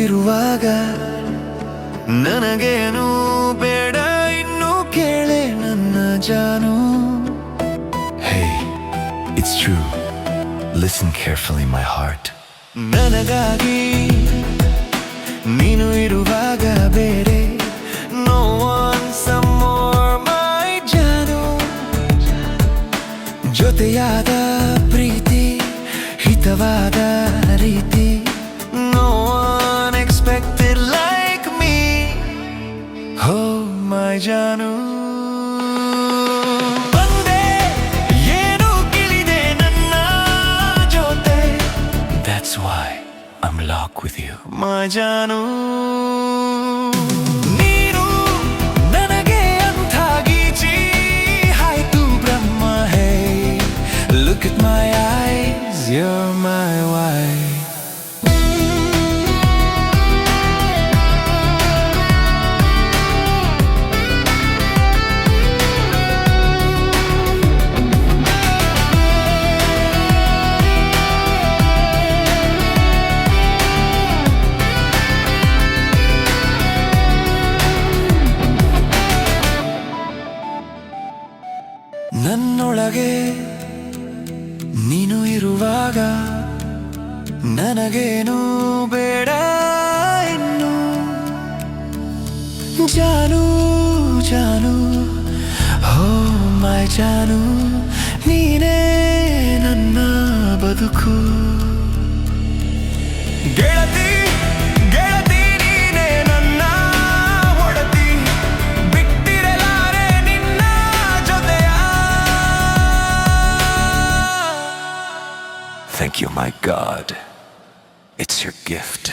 ಇರುವಾಗ ನನಗೇನು ಬೇಡ ಇನ್ನು ಕೇಳೆ ನನ್ನ ಜಾನು. Hey, it's true. Listen carefully, my heart. ನನಗಾಗಿ ನೀನು ಇರುವಾಗ ಬೇರೆ no one some more my ಜಾನು. ಜೊತೆಯಾದ ಪ್ರೀತಿ ಹಿತವಾದ ರೀತಿ no one expected like me. Oh my ಜಾನು. ಬಂದೆ ಏನು ಕಿಳಿದೆ ನನ್ನ ಜೊತೆ. That's why I'm locked with you. my ಜಾನು. ನೀನು ನನಗೆ ಅಂತಾಗೀಚಿ ಆಯ್ತು ಬ್ರಹ್ಮ. Hey, look at my eyes, you're my wife. ನನ್ನೊಳಗೆ ನೀನು ಇರುವಾಗ ನನಗೇನು ಬೇಡ ಇನ್ನು ಜಾನು ಜಾನು. ಹೋ ಮೈ ಜಾನು, ನೀನೇ ನನ್ನ ಬದುಕು. ಗೆಳತಿ ಗೆಳತಿ ನೀನೇ ನನ್ನ ಒಡತಿ. ಬಿಟ್ಟಿರಲಾರೆ ನಿನ್ನ ಜೊತೆಯ. Thank you, my God. It's your gift.